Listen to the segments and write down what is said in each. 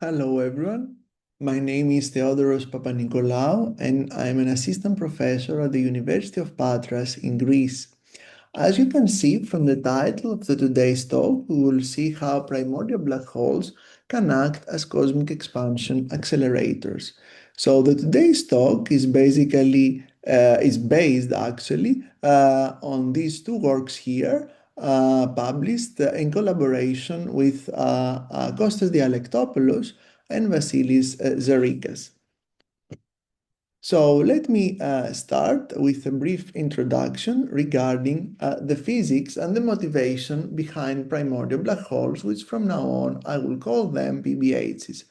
Hello, everyone. My name is Theodoros Papanikolaou, and I'm an assistant professor at the University of Patras in Greece. As you can see from the title of today's talk, we will see how primordial black holes can act as cosmic expansion accelerators. So today's talk is based actually on these two works here, published in collaboration with Kostas Dialektopoulos and Vasilis Zarikas. So let me start with a brief introduction regarding the physics and the motivation behind primordial black holes, which from now on I will call them PBHs.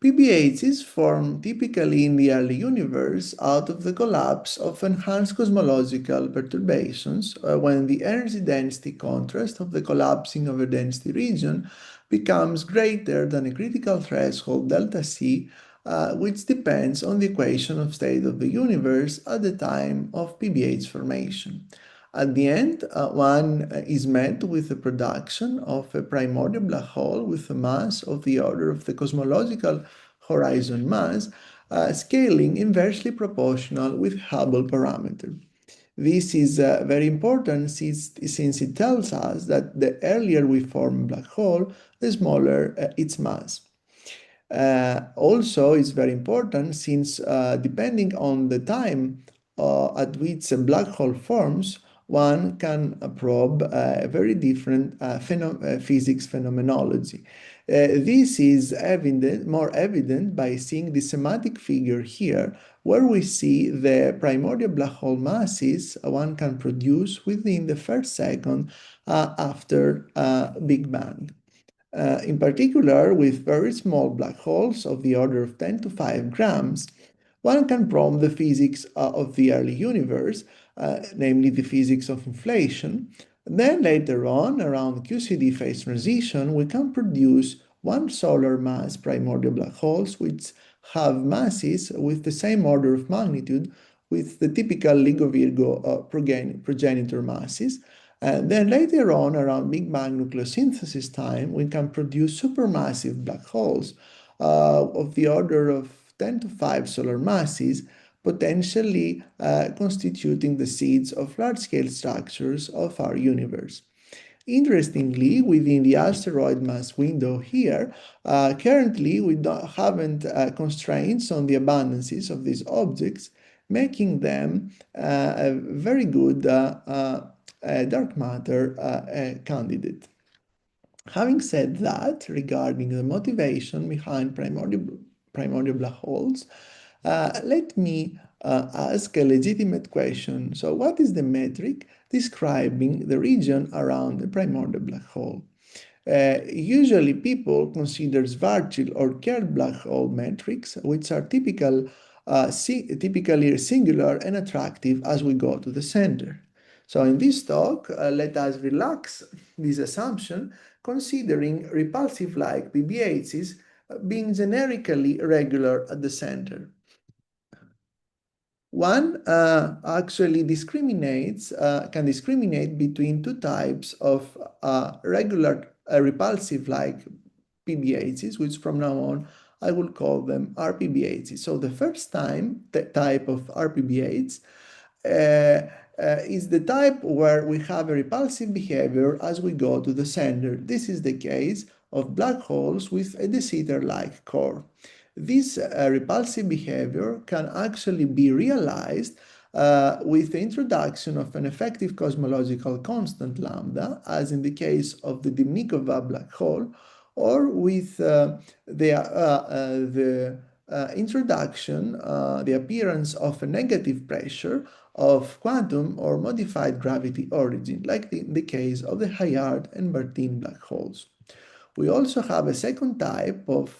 PBHs form typically in the early universe out of the collapse of enhanced cosmological perturbations when the energy density contrast of the collapsing overdensity region becomes greater than a critical threshold delta C, which depends on the equation of state of the universe at the time of PBH formation. At the end, one is met with the production of a primordial black hole with a mass of the order of the cosmological horizon mass, scaling inversely proportional with Hubble parameter. This is very important since it tells us that the earlier we form a black hole, the smaller its mass. Also, it's very important since depending on the time at which a black hole forms, one can probe a very different physics phenomenology. This is more evident by seeing the schematic figure here, where we see the primordial black hole masses one can produce within the first second after Big Bang. In particular, with very small black holes of the order of 10 to 5 grams, one can probe the physics of the early universe, namely the physics of inflation. Then later on, around QCD phase transition, we can produce one solar mass primordial black holes which have masses with the same order of magnitude with the typical LIGO Virgo progenitor masses. And then later on, around Big Bang Nucleosynthesis time, we can produce supermassive black holes of the order of 10 to 5 solar masses, potentially constituting the seeds of large-scale structures of our universe. Interestingly, within the asteroid mass window here, currently we haven't constraints on the abundances of these objects, making them a very good dark matter candidate. Having said that, regarding the motivation behind primordial black holes, let me ask a legitimate question. So what is the metric describing the region around the primordial black hole? Usually people consider Schwarzschild or curved black hole metrics, which are typically singular and attractive as we go to the center. So in this talk, let us relax this assumption, considering repulsive-like PBHs being generically regular at the center. One actually can discriminate between two types of regular repulsive-like PBHs, which from now on I will call them RPBHs. So the first type of RPBHs is the type where we have a repulsive behavior as we go to the center. This is the case of black holes with a de Sitter-like core. This repulsive behavior can actually be realized with the introduction of an effective cosmological constant lambda, as in the case of the Dymnikova black hole, or with the introduction, the appearance of a negative pressure of quantum or modified gravity origin, like in the case of the Hayward and Bardeen black holes. We also have a second type of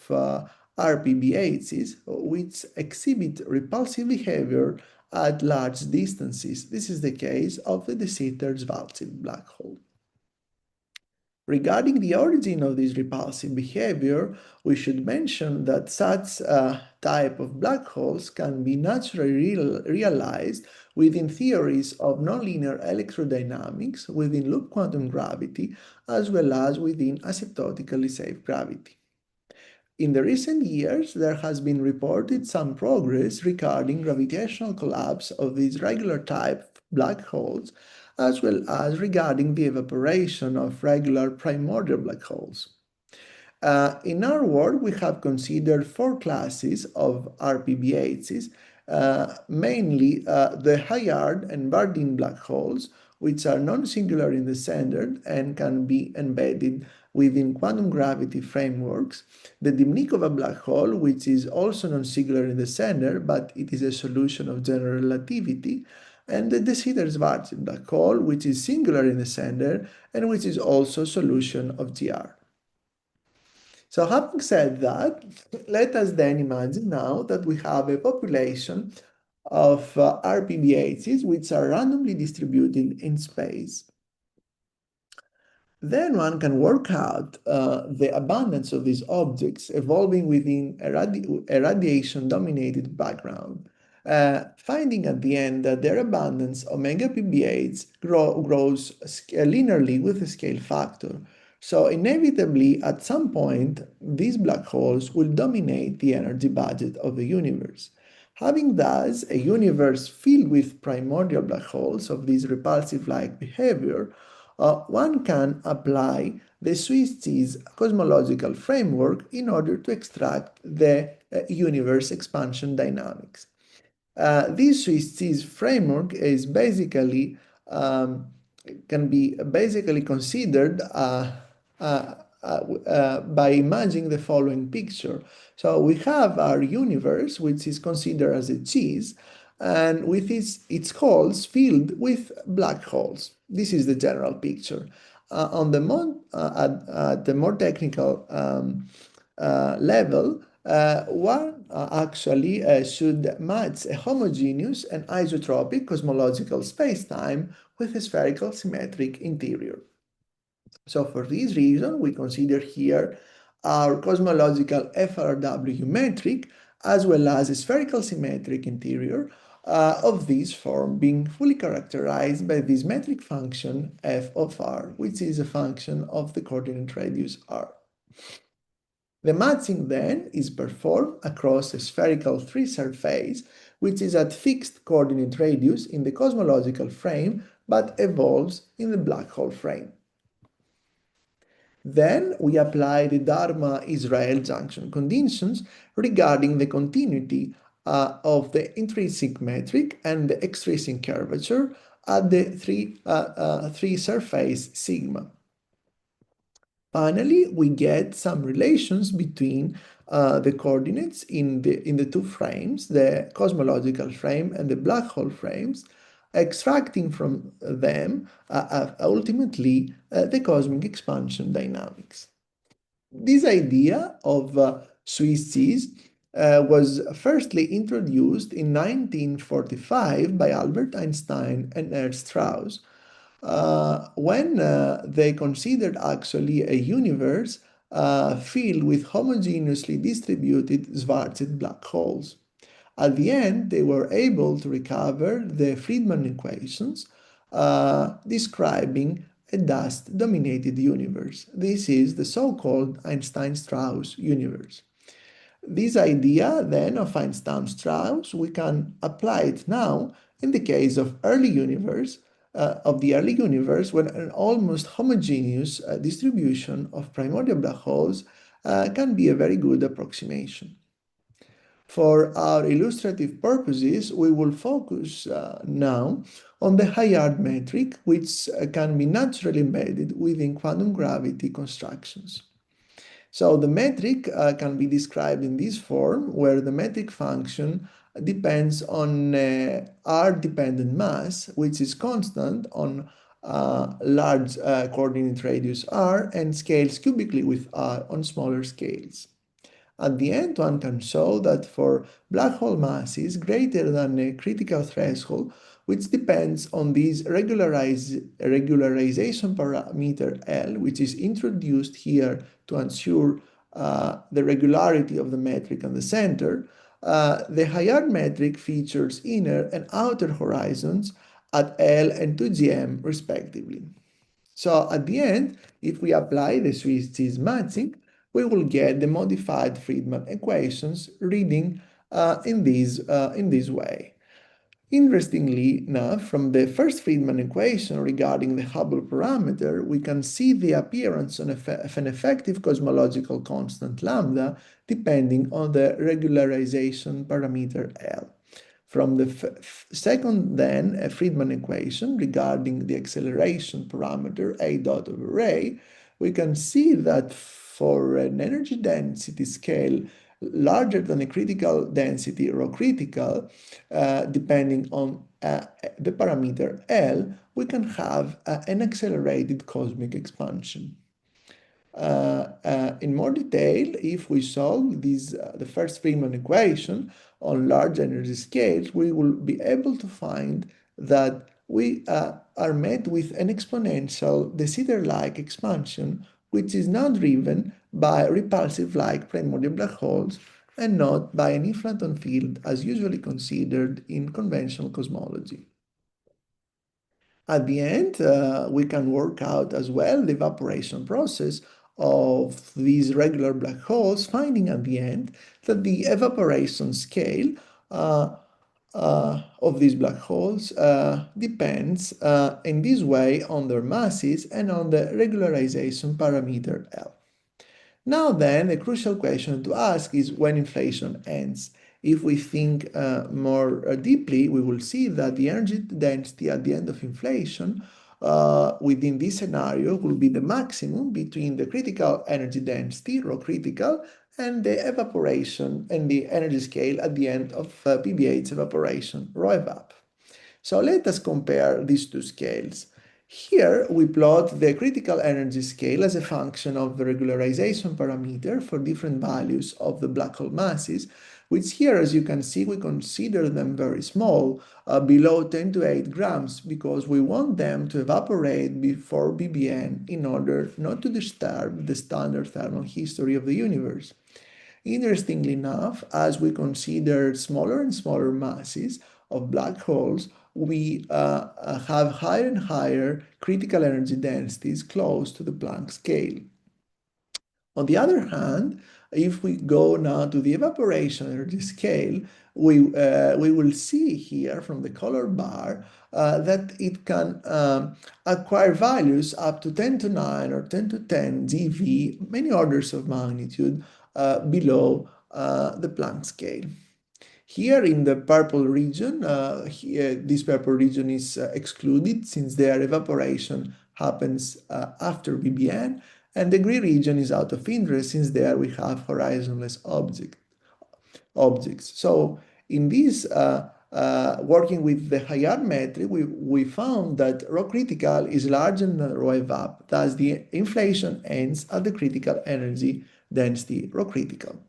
RPBHs, which exhibit repulsive behavior at large distances. This is the case of the de Sitter-Schwarzschild black hole. Regarding the origin of this repulsive behavior, we should mention that such type of black holes can be naturally realized within theories of nonlinear electrodynamics, within loop quantum gravity, as well as within asymptotically safe gravity. In the recent years, there has been reported some progress regarding gravitational collapse of these regular type black holes, as well as regarding the evaporation of regular primordial black holes. In our work, we have considered four classes of RPBHs, mainly the Hayward and Bardeen black holes, which are non-singular in the center and can be embedded within quantum gravity frameworks, the Dymnikova black hole, which is also non-singular in the center, but it is a solution of general relativity, and the Sitter-Schwarzschild black hole, which is singular in the center and which is also a solution of GR. So having said that, let us then imagine now that we have a population of RPBHs which are randomly distributed in space. Then one can work out the abundance of these objects evolving within a radiation-dominated background, finding at the end that their abundance, omega PBHs, grows linearly with a scale factor. So inevitably, at some point, these black holes will dominate the energy budget of the universe. Having thus a universe filled with primordial black holes of this repulsive-like behavior, one can apply the Swiss cheese cosmological framework in order to extract the universe expansion dynamics. This Swiss cheese framework is basically can be basically considered by imagining the following picture. So we have our universe, which is considered as a cheese, and with its holes filled with black holes. This is the general picture. On the at the more technical level, one actually should match a homogeneous and isotropic cosmological spacetime with a spherical symmetric interior. So for this reason, we consider here our cosmological FRW metric as well as a spherical symmetric interior of this form being fully characterized by this metric function f of r, which is a function of the coordinate radius r. The matching then is performed across a spherical free surface, which is at fixed coordinate radius in the cosmological frame, but evolves in the black hole frame. Then we apply the Dharma-Israel junction conditions regarding the continuity of the intrinsic metric and the extrinsic curvature at the three surface sigma. Finally, we get some relations between the coordinates in the two frames, the cosmological frame and the black hole frames, extracting from them ultimately the cosmic expansion dynamics. This idea of Swiss cheese was firstly introduced in 1945 by Albert Einstein and Ernst Strauss when they considered actually a universe filled with homogeneously distributed Schwarzschild black holes. At the end, they were able to recover the Friedmann equations describing a dust-dominated universe. This is the so-called Einstein-Strauss universe. This idea then of Einstein-Strauss, we can apply it now in the case of the early universe, when an almost homogeneous distribution of primordial black holes can be a very good approximation. For our illustrative purposes, we will focus now on the Hayward metric, which can be naturally embedded within quantum gravity constructions. So the metric can be described in this form, where the metric function depends on r-dependent mass, which is constant on large coordinate radius r and scales cubically with r on smaller scales. At the end, one can show that for black hole masses greater than a critical threshold, which depends on this regularization parameter L, which is introduced here to ensure the regularity of the metric on the center, the Hayward metric features inner and outer horizons at L and 2gm respectively. So at the end, if we apply the Swiss cheese matching, we will get the modified Friedmann equations reading in this way. Interestingly enough, from the first Friedmann equation regarding the Hubble parameter, we can see the appearance of an effective cosmological constant lambda depending on the regularization parameter L. From the second, then, a Friedmann equation regarding the acceleration parameter A dot over A, we can see that for an energy density scale larger than the critical density rho critical, depending on the parameter L, we can have an accelerated cosmic expansion. In more detail, if we solve the first Friedmann equation on large energy scales, we will be able to find that we are met with an exponential de Sitter-like expansion, which is now driven by repulsive-like primordial black holes and not by an inflaton field as usually considered in conventional cosmology. At the end, we can work out as well the evaporation process of these regular black holes, finding at the end that the evaporation scale of these black holes depends in this way on their masses and on the regularization parameter L. Now then, the crucial question to ask is when inflation ends. If we think more deeply, we will see that the energy density at the end of inflation within this scenario will be the maximum between the critical energy density, rho critical, and the evaporation and the energy scale at the end of PBHs evaporation, rho evap. So let us compare these two scales. Here we plot the critical energy scale as a function of the regularization parameter for different values of the black hole masses, which here, as you can see, we consider them very small, below 10 to 8 grams, because we want them to evaporate before BBN in order not to disturb the standard thermal history of the universe. Interestingly enough, as we consider smaller and smaller masses of black holes, we have higher and higher critical energy densities close to the Planck scale. On the other hand, if we go now to the evaporation energy scale, we will see here from the color bar that it can acquire values up to 10 to 9 or 10 to 10 GeV, many orders of magnitude below the Planck scale. Here in the purple region, this purple region is excluded since their evaporation happens after BBN, and the green region is out of interest since there we have horizonless objects. So in this working with the Hayward metric, we found that rho critical is larger than rho evap, thus the inflation ends at the critical energy density rho critical.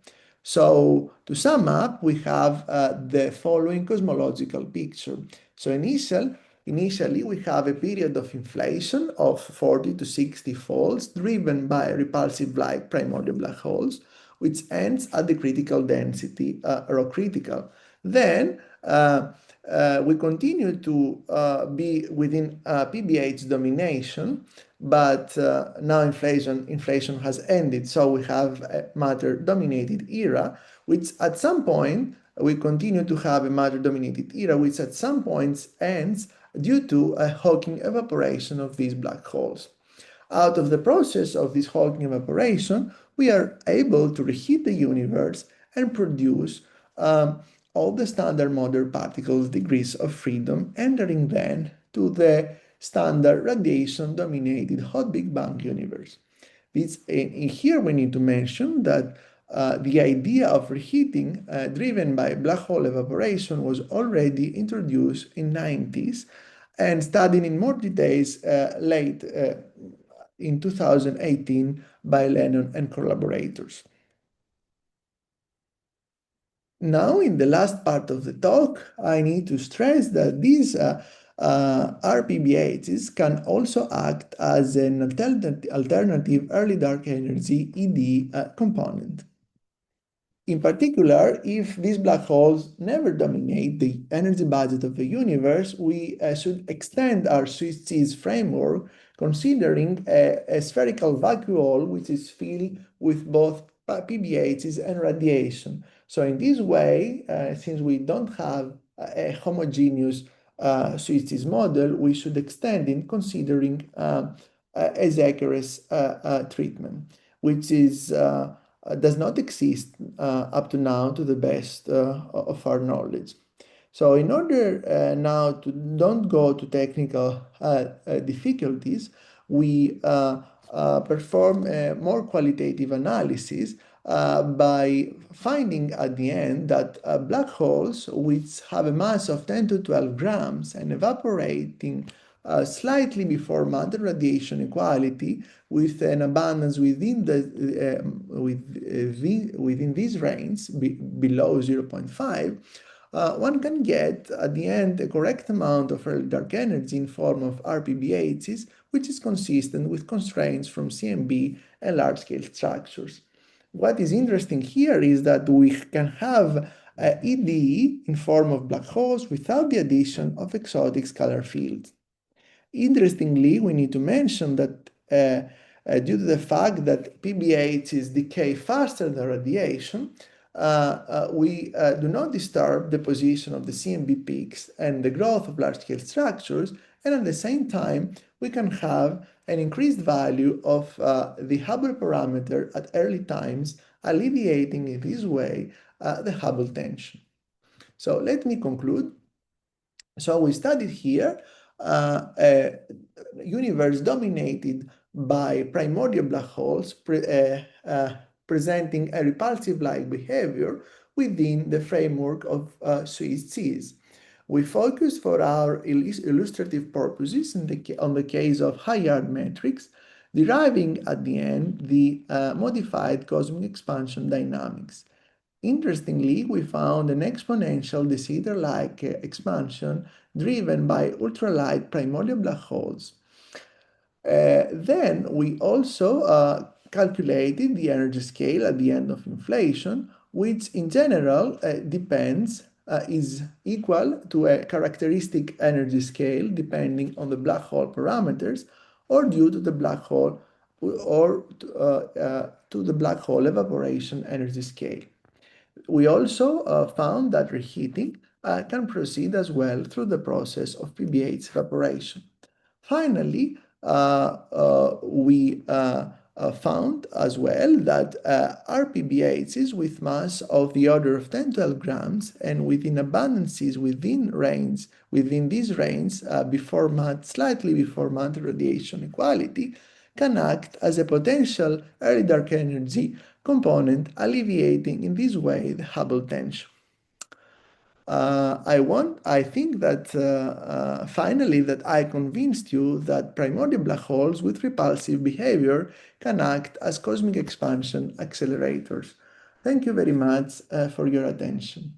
So to sum up, we have the following cosmological picture. So initially, we have a period of inflation of 40 to 60 folds driven by repulsive-like primordial black holes, which ends at the critical density rho critical. Then we continue to be within PBH domination, but now inflation has ended, so we have a matter-dominated era, which at some point we continue to have a matter-dominated era, which at some points ends due to a Hawking evaporation of these black holes. Out of the process of this Hawking evaporation, we are able to reheat the universe and produce all the standard modern particles degrees of freedom, entering then to the standard radiation-dominated hot Big Bang universe. Here we need to mention that the idea of reheating driven by black hole evaporation was already introduced in 90s and studied in more details late in 2018 by Lennon and collaborators. Now, in the last part of the talk, I need to stress that these RPBHs can also act as an alternative early dark energy ED component. In particular, if these black holes never dominate the energy budget of the universe, we should extend our Swiss cheese framework considering a spherical vacuole which is filled with both PBHs and radiation. So in this way, since we don't have a homogeneous Swiss model, we should extend in considering a Zacharias treatment, which is does not exist up to now to the best of our knowledge. So in order now to don't go to technical difficulties, we perform a more qualitative analysis by finding at the end that black holes which have a mass of 10 to 12 grams and evaporating slightly before matter radiation equality with an abundance within within this range below 0.5, one can get at the end a correct amount of early dark energy in form of RPBHs, which is consistent with constraints from CMB and large-scale structures. What is interesting here is that we can have EDE in form of black holes without the addition of exotic scalar fields. Interestingly, we need to mention that due to the fact that PBHs decay faster than radiation, we do not disturb the position of the CMB peaks and the growth of large-scale structures, and at the same time, we can have an increased value of the Hubble parameter at early times, alleviating in this way the Hubble tension. So let me conclude. So we studied here a universe dominated by primordial black holes presenting a repulsive-like behavior within the framework of Swiss seas. We focused for our illustrative purposes on the case of Hayward metrics, deriving at the end the modified cosmic expansion dynamics. Interestingly, we found an exponential de Sitter-like expansion driven by ultralight primordial black holes. Then we also calculated the energy scale at the end of inflation, which in general is equal to a characteristic energy scale depending on the black hole parameters or due to the black hole or to the black hole evaporation energy scale. We also found that reheating can proceed as well through the process of PBH evaporation. Finally, we found as well that RPBHs with mass of the order of 10-12 grams and within abundances within this range slightly before matter radiation equality can act as a potential early dark energy component, alleviating in this way the Hubble tension. I think that finally that I convinced you that primordial black holes with repulsive behavior can act as cosmic expansion accelerators. Thank you very much for your attention.